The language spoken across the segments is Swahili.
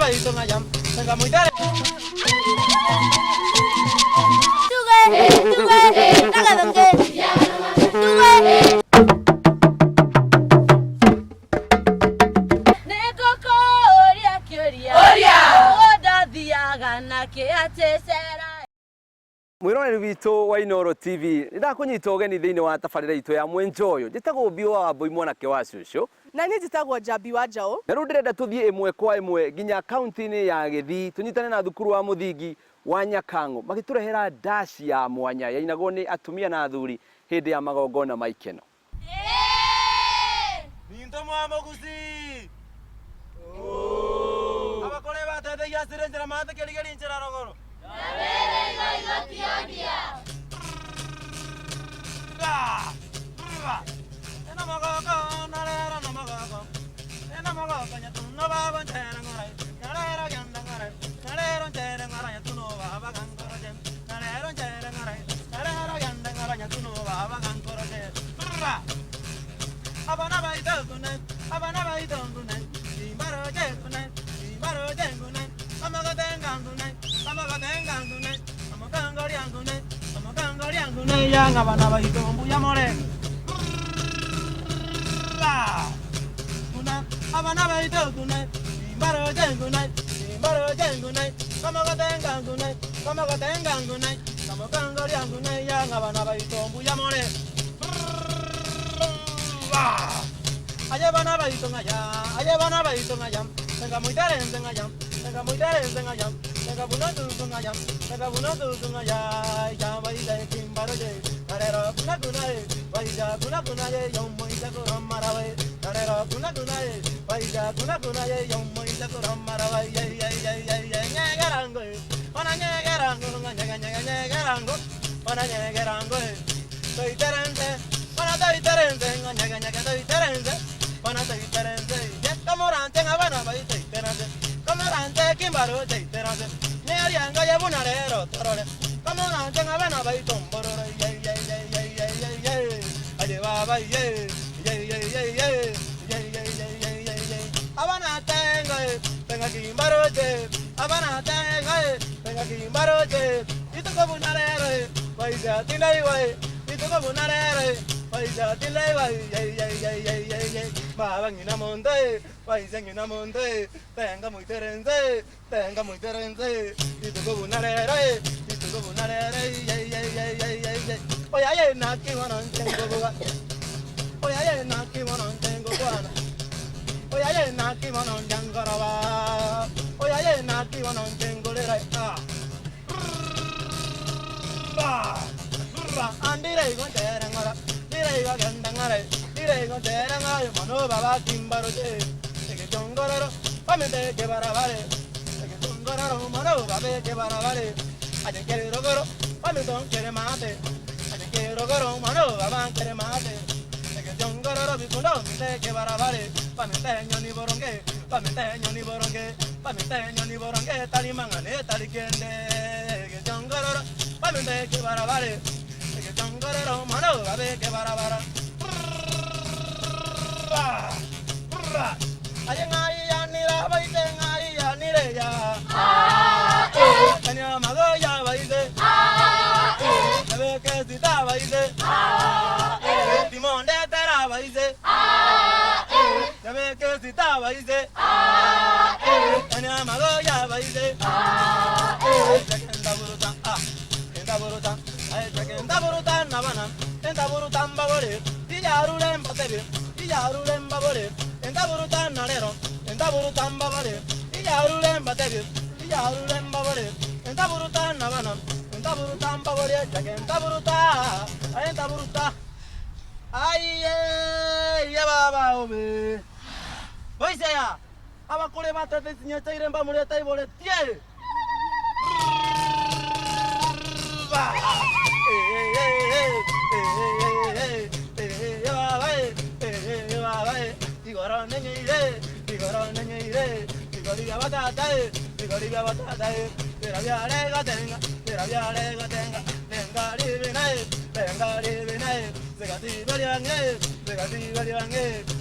baito ngayam, tenga muy tarde. Mwiroreri witũ wa Inooro TV nĩndakũnyita ũgeni thĩinĩ wa tabarĩra itũ ya mwenjoyo njĩtagwo Mbiũ wa Mbũi mwanake wa Cũcũ na niĩ njĩtagwo Njambi wa Njaũ na rĩu ndĩrenda tũthiĩ ĩmwe kwa ĩmwe nginya kaunti-inĩ ya Gĩthii tũnyitane na thukuru wa mũthingi wa Nyakang'ũ magĩtũrehera ndaci ya mwanya yainagwo nĩ atumia na athuri hĩndĩ ya magongona ma ikeno. Ninto mwa mũguci abakore bateithia cirinjĩra mathikĩrĩria njĩra rogoro yang abana baito mbuya more kuna abana baito kuna imbaro jenguna kama gatenga kuna kama kangori anguna yang abana baito mbuya more aye bana baito ngaya tenga muy tarenze ngayam tenga buno tu ngaya ya baila kimbaro je narero kuna baija ye yomo ita ko marawe narero kuna baija kuna ye yomo ita ko marawe ye nyegerango ona nyegerango nyegerango ona nyegerango toy terenze ona toy terenze ya kamorante ngabana bai toy terenze kamorante kimbaro toy terenze nyarianga ye bunarero torore kamorante ngabana bai tomboro ye aye baba ye abana tenga kimbaroje abana tenga kimbaroje ituko bunarero baija tilai wai ituko bunarero baija tilai wai ye baba ngina monde baija ngina monde tenga muy terenze ituko bunarero ye oya ye naki wana ntengo goga oya ye naki wana ntengo bwana oya ye naki wana njangarawa oya ye naki wana ntengo lera andire go terangara dire go gandangare mano baba kimbaro je ege jongororo pamete ke baravare ege jongororo mano babe ke baravare aje kere rogoro pameton kere mate Rogoro mano avan kere mate ege jongoro bikundo mite ke baravare pamete nyoni boronge tali mangane tali kende ege jongoro pamete ke baravare ege jongoro mano ave ke baravara aye ngai anira baite ngai anire ya kanya mago ya baite que si estaba ahí se timón de teraba ahí se ya ve que si estaba ahí se tenía magoya ahí se enda buruta nabana enda buruta mbabore tijarule mbatere enda buruta narero enda buruta mbabore tijarule mbatere enda buruta nabana Taburuta boria jagen taburuta ay ya baba obe oise ya aba kule mata te sinya taire mba mulia tai bole tie ya baba igoro nenyeire igoriga batata tera vialega tenga venga ribinae segati baliange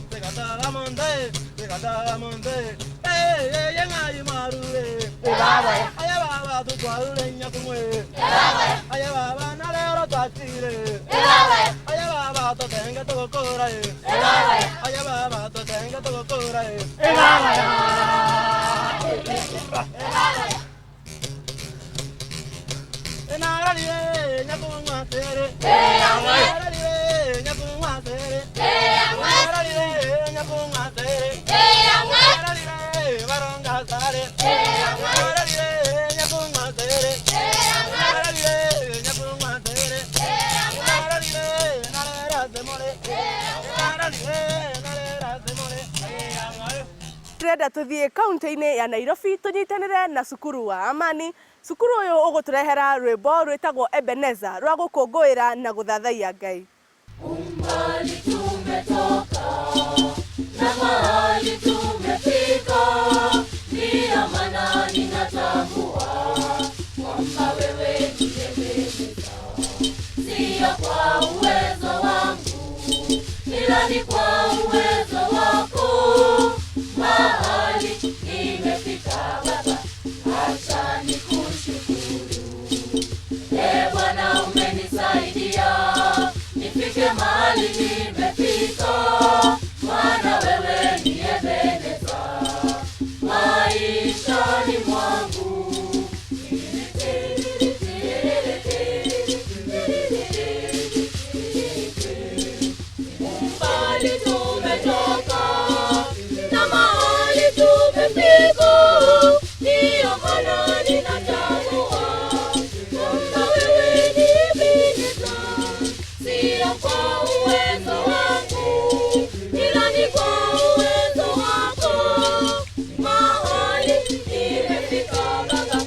segata monte yengai marure. Aya baba tu kwaule nyakumwe. Aya baba nalero tatire. Aya baba to tenga to kora. Aya baba to tenga to kora. Enarale nyakumwa tere. Enarale nyakumwa tere. Enarale nyakumwa tere. Enarale varonga sare. Enarale nyakumwa tere. Enarale nyakumwa tere. Enarale nalera semole. Enarale nalera semole. Turenda tuthie kaunti-ini ya Nairobi tunyitanire na cukuru wa Amani. Cukuru uyu uguturehera rwimbo rwitagwo Ebeneza rwa gukungũĩra na gũthathaiya Ngai. Umbali tumetoka na mahali tumefika, ndiyo maana ninatambua kwamba wewe ndiye Ebeneza. Sio kwa uwezo wangu, ila ni kwa uwezo wako. Mahali nimefika Baba, acha nikushukuru. Bwana umenisaidia nifike mahali nimefika, maana wewe ni Ebeneza maishani mwangu. Umbali tumetoka na mahali tumefika, ndiyo maana ninatambua kwamba wewe ni Ebeneza. Sio kwa uwezo wangu, ila ni kwa uwezo wako. Mahali nimefika Baba,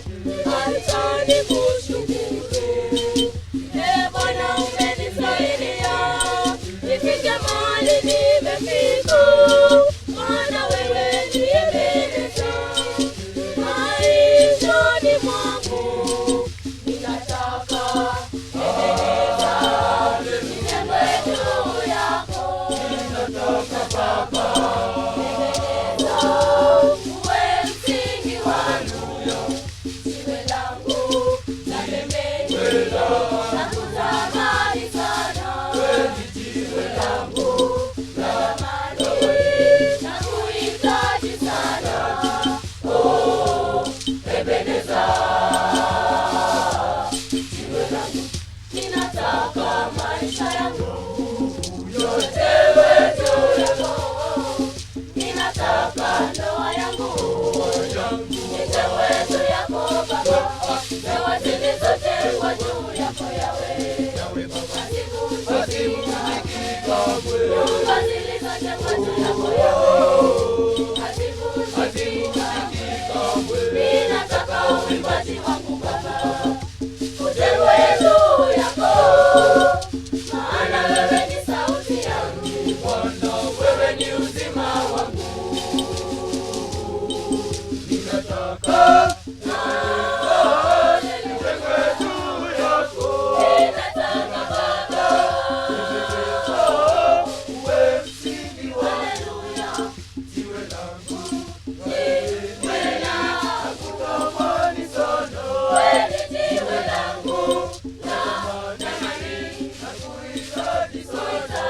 acha nikushukuru. Bwana umenisaidia nifike mahali nimefika, maana wewe ni Ebeneza maishani mwangu. Ninataka Ebeneza nijengwe juu yako. Ninataka Baba Ebeneza uwe msingi wangu, jiwe langu la pembeni la kutamani sana. Jiwe langu la thamani na kuhitaji sana. Oh, Ebeneza jiwe langu, ninataka maisha yangu yote wewe juu yako. Ninataka ndoa yangu ijengwe juu yako Baba, ndoa zilizojengwa juu yako Yawe. Nyumba zilizojengwa juu yako Yawe hazivunjiki kamwe. Ninataka uimbaji wangu Baba ujengwe juu yako, maana wewe ni sauti yangu Bwana, wewe ni uzima wangu. Ninataka ujengwe juu yako. Ninataka Baba uwe msingi wangu. Haleluya. Jiwe langu tamani sana. Wewe ni jiwe langu la thamani na kuhitaji sana.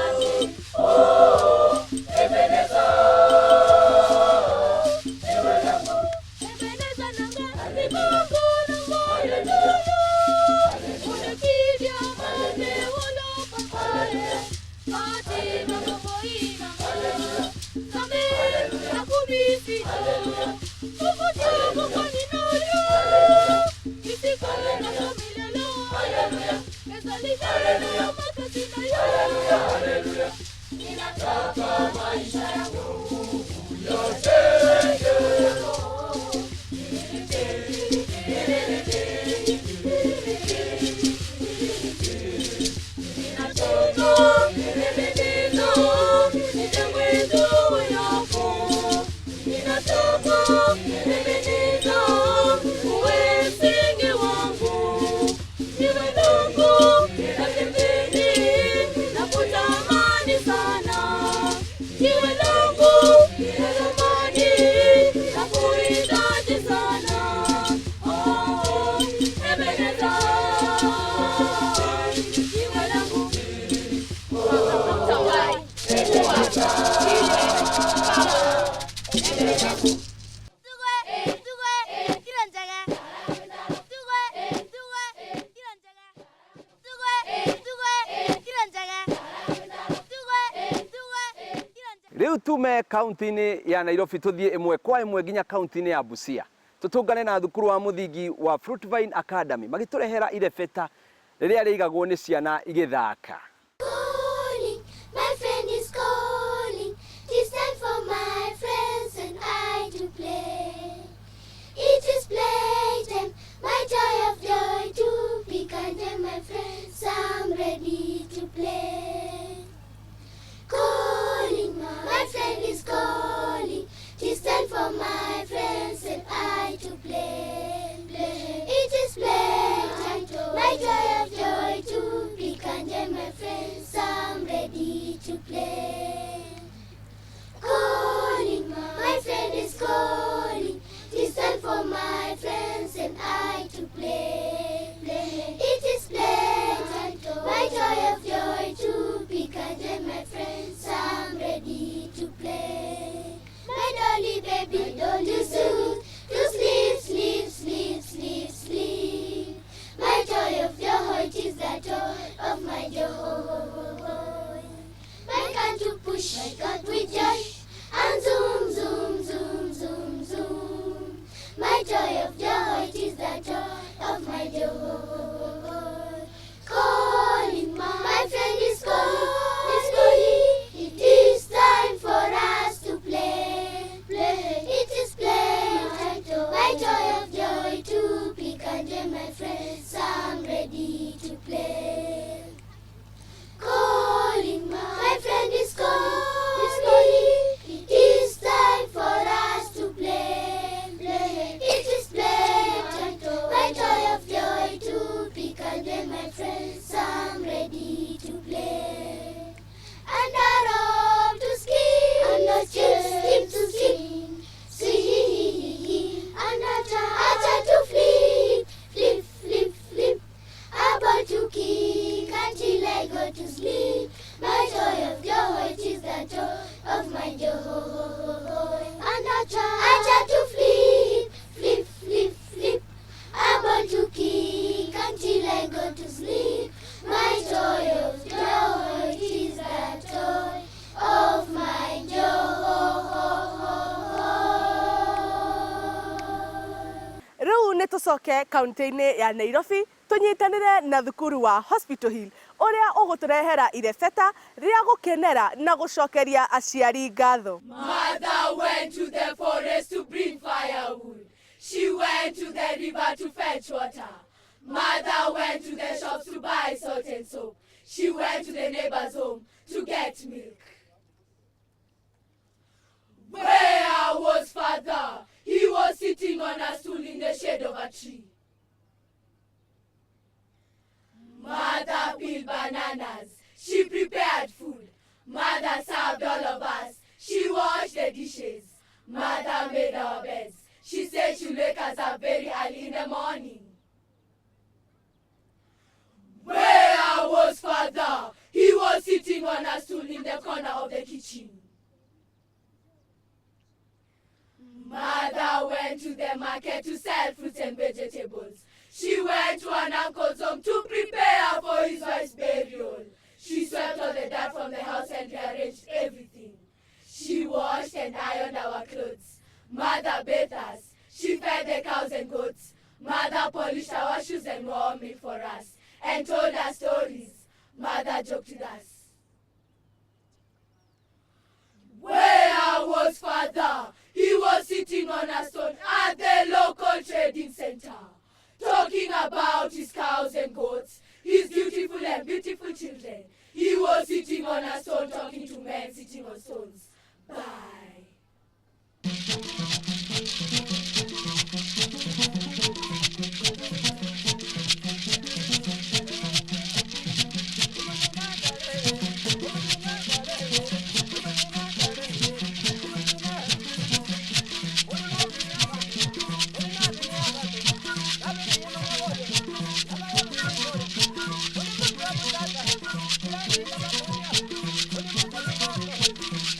Oh, Ebeneza jiwe langu. Ebeneza nanga alibangu na moyo nuru. Unapiga mane walopa pale katika mambo ina. Kame na kubisi kukutubu kwa ninayo. Isikale na kamilelo. Ezalika na makasi na yo. Ninataka maisha yangu yote yako. Ninataka Ebeneza nijengwe juu yako. Ninataka Ebeneza uwe msingi wangu. Jiwe langu la pembeni la kutamani sana. Jiwe Riu tume kaunti-ini ya Nairobi tuthie imwe kwa imwe nginya kaunti-ini ya Busia tutungane na thukuru wa muthingi wa Fruitvine Academy magiturehera irebeta riria riigagwo ni ciana igithaka. Calling, my friend is calling. It's time for my friends and I to play. It is playtime, my joy of joy to be kind and my friends, I'm ready to play. Calling, my friend is calling. It's time for my friends and I to play. It is playtime, my joy of joy to be kind and my friends, I'm ready to play. Calling, my friend is calling. It's time for my friends and I to play. It is playtime, my joy of joy to be kind and my friends, I'm ready to play. My dolly baby, don't you soothe, to sleep, sleep, sleep, sleep, sleep. My joy of joy is the joy of my joy. My gun to push, my gun with joy, and zoom, zoom, zoom, zoom, zoom. My joy of joy is the joy of my joy. Calling, my friend is calling. It is time for us to play. It is playtime, my joy of joy to be kind and my friends, I'm ready to play. Calling, my friend is calling. It is time for us to play. It is playtime, my joy of joy to be kind and my friends, I'm ready to play. And I love to ski, and I skip to sing, sing. And I try to flip, flip, flip, flip. About to kick until I go to sleep. My joy of joy is the joy of my joy. And I try to flip, flip, flip, flip. About to kick until I go to sleep. My joy of joy is the joy of my joy. Riu ni tucoke kaunti-ini ya Nairobi tunyitanire na thukuru wa Hospital Hill uria uguturehera irebeta ria gukenera na gucokeria aciari ngatho. Mother went to the forest to bring firewood. She went to the river to fetch water. Mother went to the shops to buy salt and soap. She went to the neighbor's home to get milk. Where was father? He was sitting on a stool in the shade of a tree. Mother peeled bananas. She prepared food. Mother served all of us. She washed the dishes. Mother made our beds. She said she'll wake us up very early in the morning. Where was father? He was sitting on a stool in the corner of the kitchen. Mother went to the market to sell fruits and vegetables. She went to an uncle's home to prepare for his wife's burial. She swept all the dirt from the house and rearranged everything. She washed and ironed our clothes. Mother bathed us. She fed the cows and goats. Mother polished our shoes and warmed milk for us and told us stories. Mother joked with us. Where was father? He was sitting on a stone at the local trading center, talking about his cows and goats, his beautiful and beautiful children. He was sitting on a stone talking to men sitting on stones. Bye.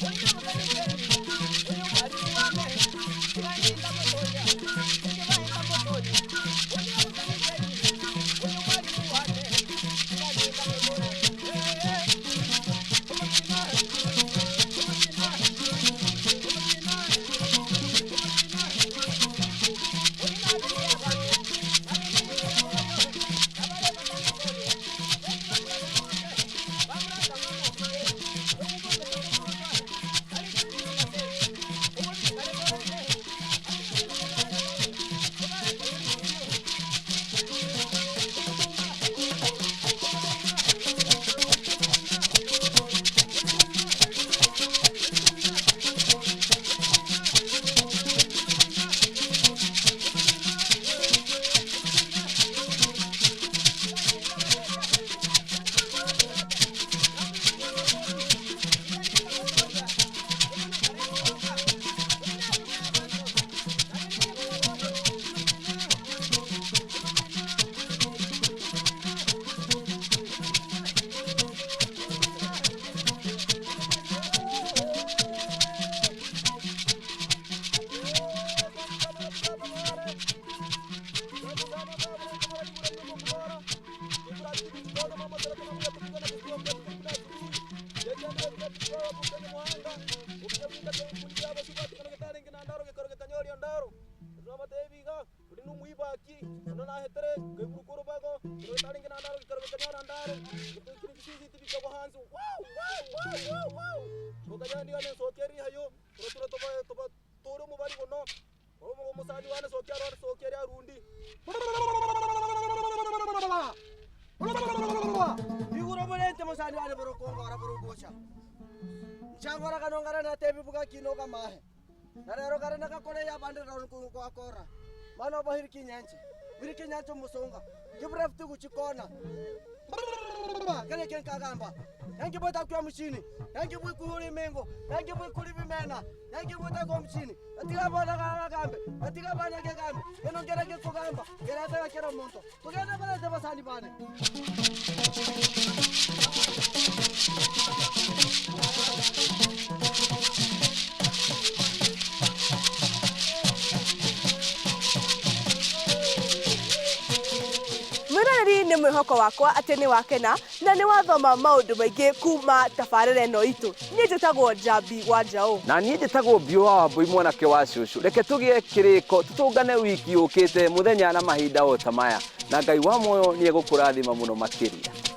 What Changora kanongara na tebi buka kino kamahe. Narero karena kakole ya bande ron ku akora. Mano bahir kinyanche. Bir kinyanche musonga. Kibraf tu kuchikona. Kale ken kagamba. Yangi bota kwa mchini. Yangi bui kuhuri mengo. Yangi bui kuli bimena. Yangi bota kwa mchini. Atika bana kagambe. Atika bana kagambe. Eno kera ke kugamba. Kera ta kera monto. Tugenda bana te basani bane. Mwiroreri nĩ mwĩhoko wakwa atĩ nĩ wakena na nĩ wathoma maũndũ maingĩ kuma tabarĩra ĩno itũ. Niĩ njĩtagwo Njambi wa Njaũ. Na niĩ njĩtagwo Mbiũ wa Wambui mwanake wa cũcũ. Reke tũgĩe kĩrĩko tũtũngane wiki yũkĩte mũthenya na mahinda o ta maya. Na Ngai wa muoyo nĩ egũkũrathima mũno makĩria.